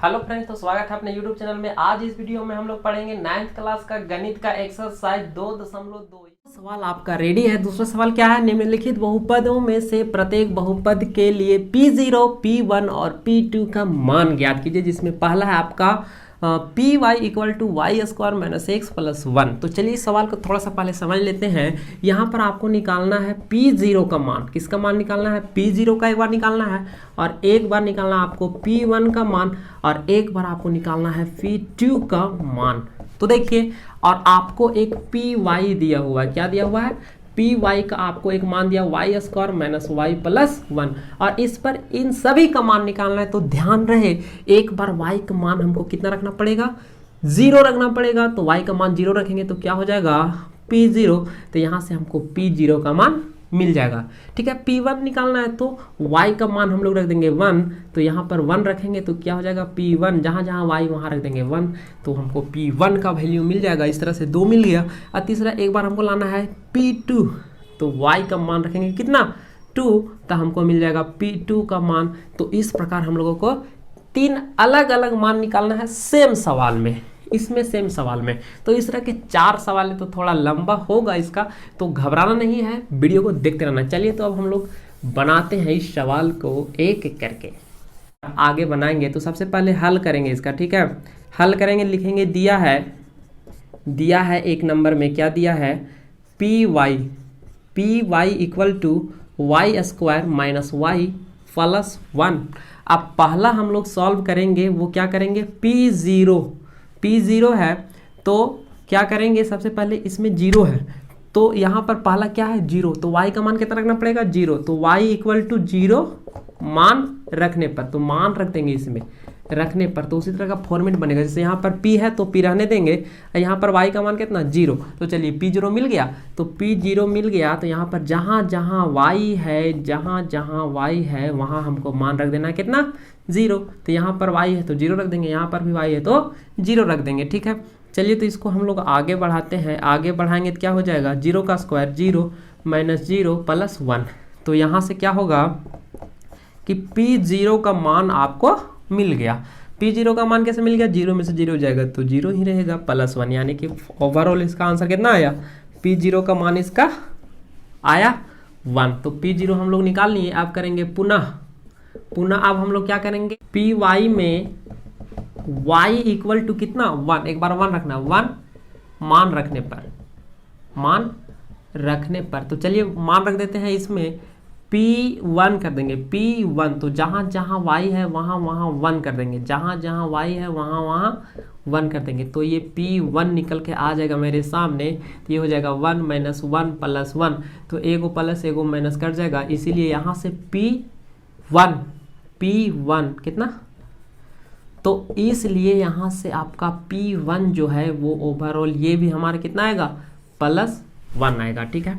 Hello friends, तो स्वागत है अपने यूट्यूब चैनल में। आज इस वीडियो में हम लोग पढ़ेंगे 9th क्लास का गणित का एक्सरसाइज 2.2। सवाल आपका रेडी है। दूसरा सवाल क्या है, निम्नलिखित बहुपदों में से प्रत्येक बहुपद के लिए P0, P1 और P2 का मान ज्ञात कीजिए। जिसमें पहला है आपका p y equal to y square minus x plus 1। तो चलिए इस सवाल को थोड़ा सा पहले समझ लेते हैं। यहाँ पर आपको निकालना है P0 का मान। किसका मान निकालना है? P0 का एक बार निकालना है, और एक बार निकालना है आपको P1 का मान, और एक बार आपको निकालना है P2 का मान। तो देखिए, और आपको एक Py दिया हुआ है। क्या दिया हुआ है? Py का आपको एक मान दिया y square minus y plus 1, और इस पर इन सभी का मान निकालना है। तो ध्यान रहे, एक बार y का मान हमको कितना रखना पड़ेगा? 0 रखना पड़ेगा। तो y का मान 0 रखेंगे तो क्या हो जाएगा? P0। तो यहाँ से हमको P0 का मान मिल जाएगा। ठीक है, P1 निकालना है तो y का मान हम लोग रख देंगे 1। तो यहाँ पर 1 रखेंगे तो क्या हो जाएगा? P1, जहाँ जहाँ y वहाँ रख देंगे 1, तो हमको P1 का वैल्यू मिल जाएगा। इस तरह से 2 मिल गया। और तीसरा एक बार हमको लाना है P2, तो y का मान रखेंगे कितना? 2, तो हमको मिल जाएगा P2 का मान। तो इस प्रकार हम लोगों को 3 अलग अलग मान निकालना है सेम सवाल में, इसमें सेम सवाल में। तो इस तरह के 4 सवाल है, तो थोड़ा लंबा होगा इसका, तो घबराना नहीं है, वीडियो को देखते रहना। चलिए तो अब हम लोग बनाते हैं इस सवाल को एक एक करके। आगे बनाएंगे तो सबसे पहले हल करेंगे इसका। ठीक है, हल करेंगे, लिखेंगे दिया है एक नंबर में क्या दिया है? P y equal to y square minus y plus 1। अब पहला हम लोग सॉल्व करेंगे, वो क्या करेंगे? P0 है तो क्या करेंगे? सबसे पहले इसमें 0 है, तो यहाँ पर पहला क्या है? 0। तो y का मान कितना रखना पड़ेगा? 0। तो y इक्वल टू 0 मान रखने पर, तो मान रख देंगे इसमें रखने पर, तो उसी तरह का फॉर्मेट बनेगा। जैसे यहाँ पर P है तो P रहने देंगे, यहाँ पर y का मान कितना? 0। तो चलिए P0 मिल गया, तो P0 मिल गया। तो यहाँ पर जहाँ जहाँ y है वहाँ हमको मान रख देना है कितना? 0। तो यहाँ पर y है तो 0 रख देंगे, यहाँ पर भी y है तो 0 रख देंगे। ठीक है, चलिए तो इसको हम लोग आगे बढ़ाते हैं। आगे बढ़ाएंगे तो क्या हो जाएगा? 0 का स्क्वायर 0 माइनस 0 प्लस 1। तो यहाँ से क्या होगा कि P0 का मान आपको मिल गया। P0 का मान कैसे मिल गया? 0 में से 0 हो जाएगा तो 0 ही रहेगा, प्लस 1। यानी कि ओवरऑल इसका आंसर कितना आया? P0 का मान इसका आया 1। तो P0 हम लोग निकाल लिए। अब करेंगे पुनः अब हम लोग क्या करेंगे? Py में y इक्वल टू कितना? 1। एक बार 1 रखना, 1 मान रखने पर। तो चलिए मान रख देते हैं, इसमें P1 कर देंगे। P1 तो जहाँ जहाँ y है वहाँ वहाँ 1 कर देंगे, जहाँ जहाँ y है वहाँ वहाँ 1 कर देंगे। तो ये P1 निकल के आ जाएगा मेरे सामने। तो ये हो जाएगा 1 माइनस 1 प्लस 1। तो एगो प्लस एगो माइनस कर जाएगा, इसीलिए यहाँ से P1 कितना? तो इसलिए यहाँ से आपका P1 जो है वो ओवरऑल ये भी हमारा कितना आएगा? प्लस 1 आएगा। ठीक है,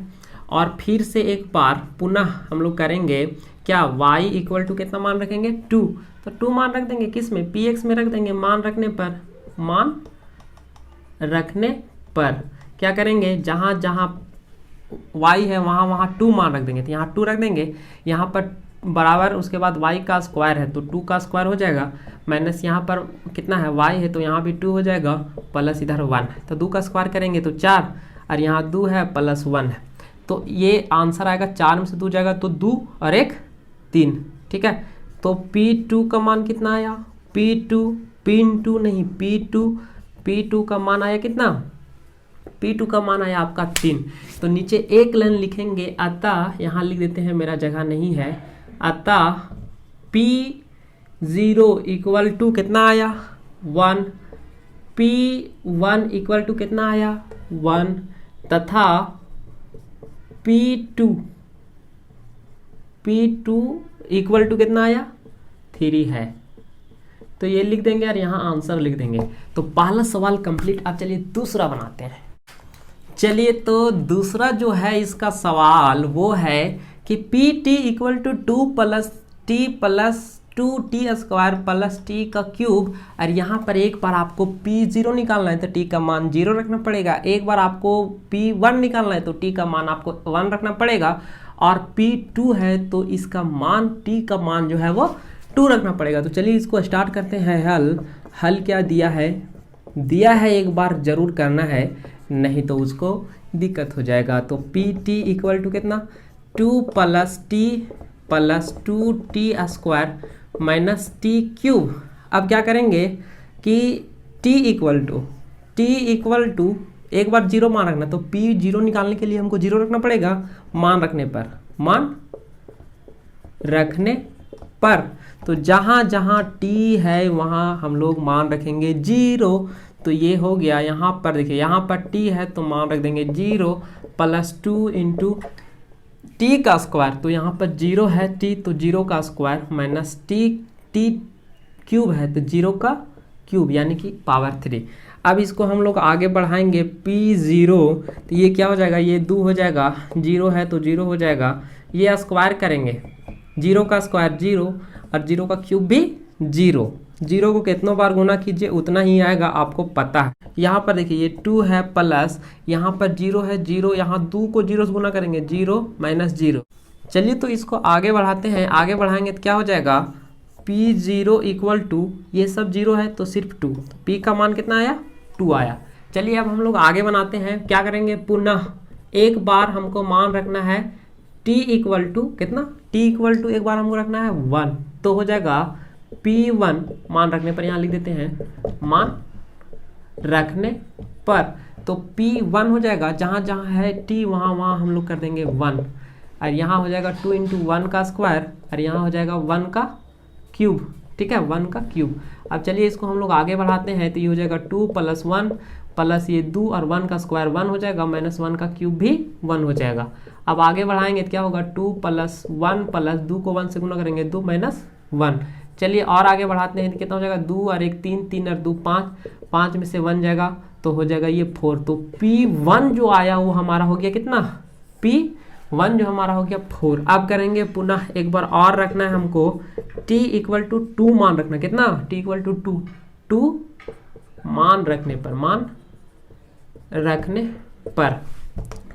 और फिर से एक बार पुनः हम लोग करेंगे क्या? y इक्वल टू कितना मान रखेंगे? 2। तो 2 मान रख देंगे, किस में? Px में रख देंगे। मान रखने पर क्या करेंगे? जहाँ जहाँ y है वहाँ वहाँ 2 मान रख देंगे। तो यहाँ 2 रख देंगे, यहाँ पर बराबर, उसके बाद y का स्क्वायर है तो 2 का स्क्वायर हो जाएगा, माइनस यहाँ पर कितना है? y है तो यहाँ भी 2 हो जाएगा, प्लस इधर 1 है तो 2 का स्क्वायर करेंगे तो 4, और यहाँ 2 है प्लस 1 है। तो ये आंसर आएगा, 4 में से 2 जाएगा तो 2 और 1 3। ठीक है, तो P2 का मान कितना आया? P2 का मान आया कितना? P2 का मान आया आपका 3। तो नीचे एक लाइन लिखेंगे, अतः यहाँ लिख देते हैं, मेरा जगह नहीं है। अतः P0 इक्वल टू कितना आया? 1। P1 इक्वल टू कितना आया? 1, तथा P2 इक्वल टू कितना आया? 3 है। तो ये लिख देंगे और यहाँ आंसर लिख देंगे। तो पहला सवाल कंप्लीट। अब चलिए दूसरा बनाते हैं। चलिए तो दूसरा जो है इसका सवाल वो है कि Pt equal to 2 plus t plus 2t square plus t का क्यूब, और यहाँ पर एक बार आपको P0 निकालना है तो t का मान 0 रखना पड़ेगा। एक बार आपको P1 निकालना है तो t का मान आपको 1 रखना पड़ेगा, और P2 है तो इसका मान t का मान जो है वो 2 रखना पड़ेगा। तो चलिए इसको स्टार्ट करते हैं हल। हल क्या दिया है एक बार जरूर करना है, नहीं तो उसको दिक्कत हो जाएगा। तो पी टी इक्वल टू कितना 2 + t + 2t² minus T cube. अब क्या करेंगे कि t इक्वल टू एक बार 0 मान रखना, तो p 0 निकालने के लिए हमको 0 रखना पड़ेगा मान रखने पर। तो जहाँ जहाँ t है वहाँ हम लोग मान रखेंगे 0। तो ये हो गया, यहाँ पर देखिए यहाँ पर t है तो मान रख देंगे 0 + 2 × t²। तो यहाँ पर 0 है t तो 0² माइनस t क्यूब है तो 0 का क्यूब यानी कि पावर 3। अब इसको हम लोग आगे बढ़ाएंगे p0, तो ये क्या हो जाएगा, ये 2 हो जाएगा, 0 है तो 0 हो जाएगा। ये स्क्वायर करेंगे, 0 का स्क्वायर 0 और 0 का क्यूब भी 0। 0 को कितनों बार गुना कीजिए उतना ही आएगा, आपको पता है। यहाँ पर देखिए ये 2 है प्लस यहाँ पर 0 है 0, यहाँ 2 को 0 से गुना करेंगे 0 - 0। चलिए तो इसको आगे बढ़ाते हैं, आगे बढ़ाएंगे तो क्या हो जाएगा p0 इक्वल टू ये सब 0 है तो सिर्फ 2, तो p का मान कितना आया 2 आया। चलिए अब हम लोग आगे बनाते हैं, क्या करेंगे पुनः एक बार हमको मान रखना है t इक्वल टू कितना, t इक्वल टू एक बार हमको रखना है 1, तो हो जाएगा p1 मान रखने पर, यहाँ लिख देते हैं मान रखने पर, तो p1 हो जाएगा, जहाँ जहाँ है t वहाँ वहाँ हम लोग कर देंगे 1, और यहाँ हो जाएगा 2 × 1 का स्क्वायर और यहाँ हो जाएगा 1 का क्यूब, ठीक है 1 का क्यूब। अब चलिए इसको हम लोग आगे बढ़ाते हैं, तो ये हो जाएगा 2 + 1 प्लस ये 2 और 1 का स्क्वायर 1 हो जाएगा माइनस 1 का क्यूब भी 1 हो जाएगा। अब आगे बढ़ाएंगे तो क्या होगा 2 + 1 प्लस 2 को 1 से गुना करेंगे 2 - 1। चलिए और आगे बढ़ाते हैं तो कितना हो जाएगा 2 और 1 3, 3 और 2 5, 5 में से 1 जाएगा तो हो जाएगा ये 4। तो p1 जो आया वो हमारा हो गया कितना, p1 जो हमारा हो गया 4। अब करेंगे पुनः एक बार और रखना है हमको t इक्वल टू 2 मान रखना, कितना t इक्वल टू 2 मान रखने पर।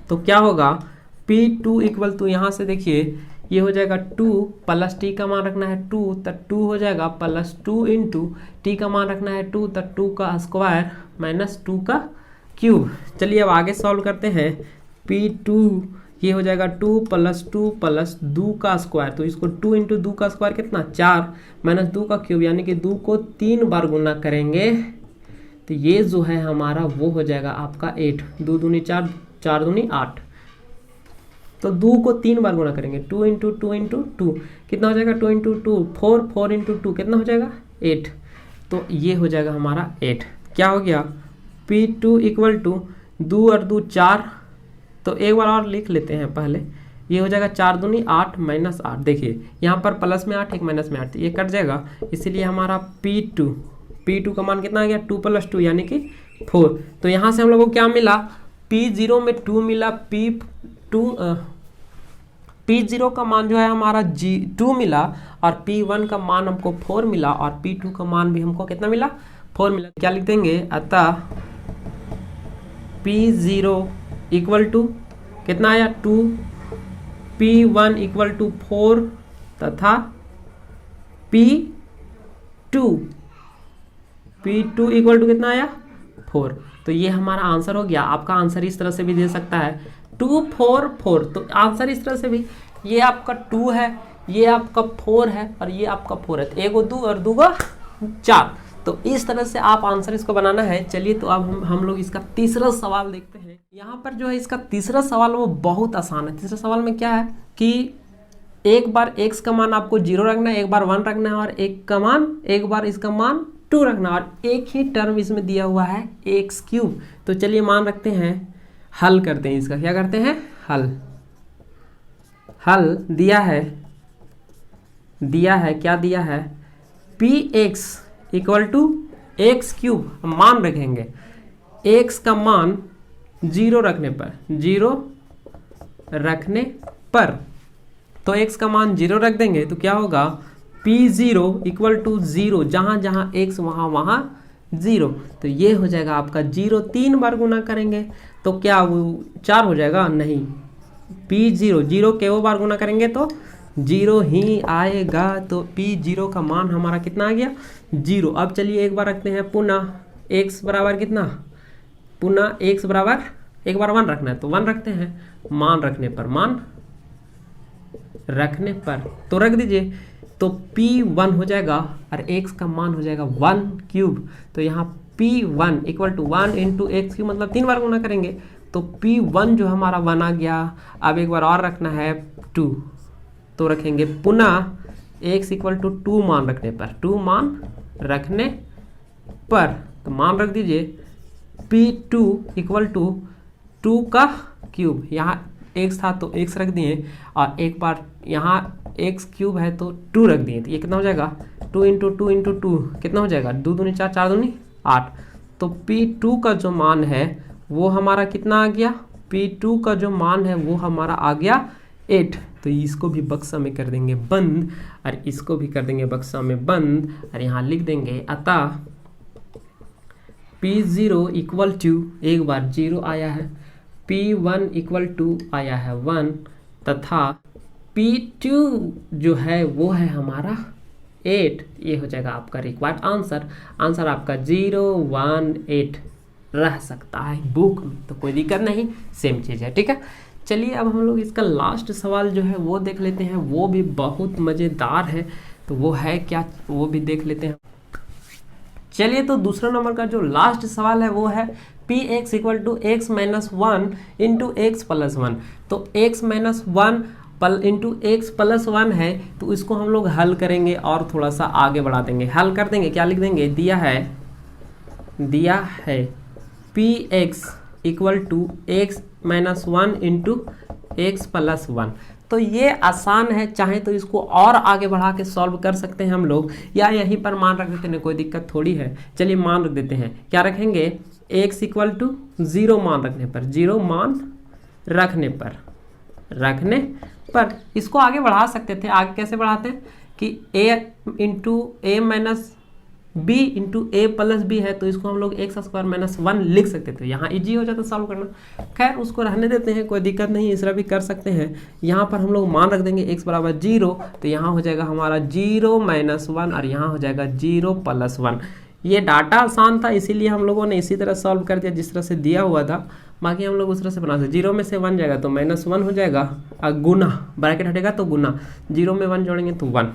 तो क्या होगा p2 इक्वल टू यहाँ से देखिए ये हो जाएगा 2 प्लस t का मान रखना है 2 तो 2 हो जाएगा प्लस 2 × t का मान रखना है 2 तो 2 का स्क्वायर माइनस 2 का क्यूब। चलिए अब आगे सॉल्व करते हैं, p2 ये हो जाएगा 2 + 2 प्लस 2 का स्क्वायर, तो इसको 2 × 2 का स्क्वायर कितना 4 माइनस 2 का क्यूब यानी कि 2 को 3 बार गुना करेंगे तो ये जो है हमारा वो हो जाएगा आपका 8, 2 दूनी 4, 4 दूनी 8। तो 2 को 3 बार गुना करेंगे 2 × 2 × 2 कितना हो जाएगा 2 × 2 4, 4 × 2 कितना हो जाएगा 8। तो ये हो जाएगा हमारा 8। क्या हो गया p2 इक्वल टू 2 और 2 4, तो एक बार और लिख लेते हैं पहले, ये हो जाएगा 4 दूनी 8 माइनस 8। देखिए यहाँ पर प्लस में 8 एक माइनस में 8 ये कट जाएगा, इसीलिए हमारा p2 का मान कितना आ गया 2 + 2 यानी कि 4। तो यहाँ से हम लोगों को क्या मिला p0 में 2 मिला, p0 का मान जो है हमारा 2 मिला और p1 का मान हमको 4 मिला और p2 का मान भी हमको कितना मिला 4 मिला। क्या लिख देंगे अतः p0 इक्वल टू कितना आया 2, p1 इक्वल टू 4 तथा p2 इक्वल टू कितना आया 4। तो ये हमारा आंसर हो गया। आपका आंसर इस तरह से भी दे सकता है 2 4 4, तो आंसर इस तरह से भी, ये आपका 2 है, ये आपका 4 है और ये आपका 4 है, तो 1 2 और 2 4। तो इस तरह से आप आंसर इसको बनाना है। चलिए तो अब हम लोग इसका तीसरा सवाल देखते हैं। यहाँ पर जो है इसका तीसरा सवाल वो बहुत आसान है। तीसरा सवाल में क्या है कि एक बार x का मान आपको 0 रखना है, एक बार 1 रखना है और एक बार इसका मान 2 रखना, और एक ही टर्म इसमें दिया हुआ है x3। तो चलिए मान रखते हैं, हल करते हैं इसका। क्या करते हैं हल दिया है क्या दिया है px इक्वल टू x3। मान रखेंगे x का मान 0 रखने पर, तो x का मान 0 रख देंगे तो क्या होगा p0 इक्वल टू 0, जहाँ जहाँ x वहाँ वहाँ 0। तो ये हो जाएगा आपका 0, 3 बार गुना करेंगे तो क्या वो 4 हो जाएगा, नहीं p0 0 के वो बार गुना करेंगे तो जीरो ही आएगा। तो P0 का मान हमारा कितना आ गया 0। अब चलिए एक बार रखते हैं पुनः x बराबर कितना, पुनः x बराबर एक बार 1 रखना है तो 1 रखते हैं, मान रखने पर तो रख दीजिए। तो P1 हो जाएगा और x का मान हो जाएगा 1 क्यूब। तो यहाँ P1 equal to 1 into x cube मतलब 3 बार गुना करेंगे तो P1 जो हमारा 1 आ गया। अब एक बार और रखना है 2 तो रखेंगे पुनः x इक्वल टू 2 मान रखने पर, 2 मान रखने पर तो मान रख दीजिए P2 इक्वल टू 2 का क्यूब, यहाँ x था तो x रख दिए और एक बार यहाँ x क्यूब है तो 2 रख दिए। तो ये कितना हो जाएगा 2 इंटू 2 इंटू 2 कितना हो जाएगा 2 दूनी 4 4 दूनी 8। तो P2 का जो मान है वो हमारा कितना आ गया, P2 का जो मान है वो हमारा आ गया 8। तो इसको भी बक्सा में कर देंगे बंद और इसको भी कर देंगे बक्सा में बंद और यहाँ लिख देंगे अतः P0 इक्वल टू एक बार 0 आया है, P1 इक्वल टू आया है 1 तथा P2 जो है वो है हमारा 8। ये हो जाएगा आपका रिक्वायर्ड आंसर। आंसर आपका 018 रह सकता है बुक में तो कोई दिक्कत नहीं, सेम चीज़ है। ठीक है, चलिए अब हम लोग इसका लास्ट सवाल जो है वो देख लेते हैं, वो भी बहुत मज़ेदार है। तो वो है क्या, वो भी देख लेते हैं। चलिए तो दूसरा नंबर का जो लास्ट सवाल है वो है Px equal to x minus 1 into x plus 1। तो x minus 1 into x plus 1 है तो इसको हम लोग हल करेंगे और थोड़ा सा आगे बढ़ा देंगे। हल कर देंगे, क्या लिख देंगे, दिया है Px equal to x minus 1 into x plus 1। तो ये आसान है, चाहे तो इसको और आगे बढ़ा के सॉल्व कर सकते हैं हम लोग, या यहीं पर मान रख देते हैं, कोई दिक्कत थोड़ी है। चलिए मान रख देते हैं, क्या रखेंगे x इक्वल टू 0 मान रखने पर, 0 मान रखने पर इसको आगे बढ़ा सकते थे। आगे कैसे बढ़ाते हैं कि a into a minus b into a plus b है तो इसको हम लोग एक्स स्क्वायर माइनस 1 लिख सकते थे, यहाँ इजी हो जाता सॉल्व करना। खैर उसको रहने देते हैं, कोई दिक्कत नहीं, इस तरह भी कर सकते हैं। यहाँ पर हम लोग मान रख देंगे x बराबर 0 तो यहाँ हो जाएगा हमारा 0 माइनस 1 और यहाँ हो जाएगा 0 प्लस 1। ये डाटा आसान था इसीलिए हम लोगों ने इसी तरह सॉल्व कर दिया जिस तरह से दिया हुआ था। बाकी हम लोग उस तरह से बना सकते, 0 में से 1 जाएगा तो माइनस 1 हो जाएगा और गुना ब्रैकेट हटेगा तो गुना, 0 में 1 जोड़ेंगे तो 1।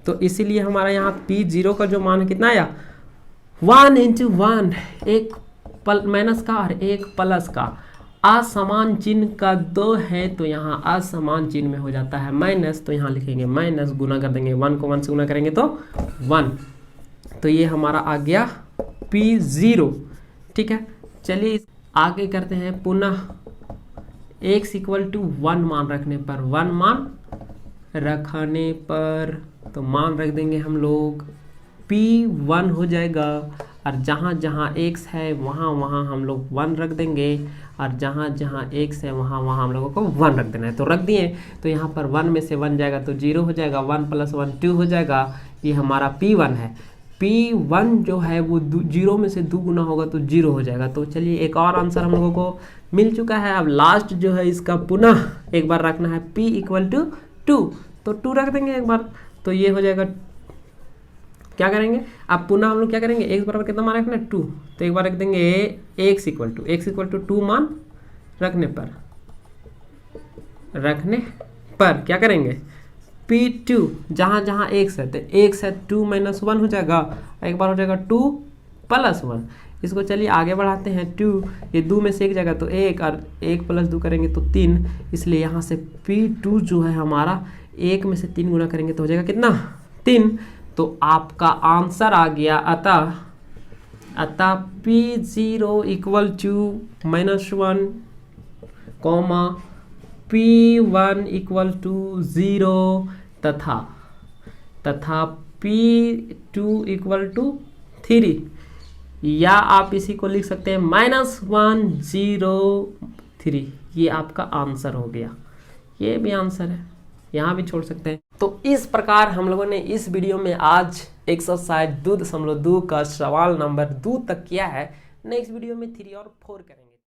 तो इसीलिए हमारा यहाँ P0 का जो मान है कितना आया 1 इंटू 1, एक माइनस का और एक प्लस का, असमान चिन्ह का 2 है तो यहाँ असमान चिन्ह में हो जाता है माइनस, तो यहाँ लिखेंगे माइनस, गुना कर देंगे 1 को 1 से गुना करेंगे तो 1। तो ये हमारा आ गया P0। ठीक है, चलिए आगे करते हैं पुनः x इक्वल टू 1 मान रखने पर, 1 मान रखने पर तो मान रख देंगे हम लोग P1 हो जाएगा और जहाँ जहाँ x है वहाँ वहाँ हम लोग 1 रख देंगे और जहाँ जहाँ x है वहाँ वहाँ हम लोगों को 1 रख देना है। तो रख दिए तो यहाँ पर 1 में से 1 जाएगा तो 0 हो जाएगा, 1 प्लस 1 2 हो जाएगा। ये हमारा P1 है। P1 जो है वो 0 में से 2 गुना होगा तो 0 हो जाएगा। तो चलिए एक और आंसर हम लोगों को मिल चुका है। अब लास्ट जो है इसका पुनः एक बार रखना है P इक्वल टू 2 तो 2 रख देंगे एक बार तो ये हो जाएगा, क्या करेंगे अब पुनः हम लोग क्या करेंगे x बराबर कितना मान रखना है 2 तो एक बार रख देंगे x इक्वल टू 2 मान रखने पर क्या करेंगे P2 जहाँ जहाँ x है तो x है 2 माइनस 1 हो जाएगा, एक बार हो जाएगा 2 प्लस 1। इसको चलिए आगे बढ़ाते हैं 2, ये 2 में से 1 जाएगा तो 1 और 1 प्लस 2 करेंगे तो 3, इसलिए यहाँ से P2 जो है हमारा 1 में से 3 गुना करेंगे तो हो जाएगा कितना 3। तो आपका आंसर आ गया अतः P0 equal to -1 comma P1 equal to 0 तथा P2 इक्वल टू 3, या आप इसी को लिख सकते हैं -103। ये आपका आंसर हो गया, ये भी आंसर है, यहाँ भी छोड़ सकते हैं। तो इस प्रकार हम लोगों ने इस वीडियो में आज एक्सरसाइज 2.2 का सवाल नंबर 2 तक किया है। नेक्स्ट वीडियो में 3 और 4 करेंगे।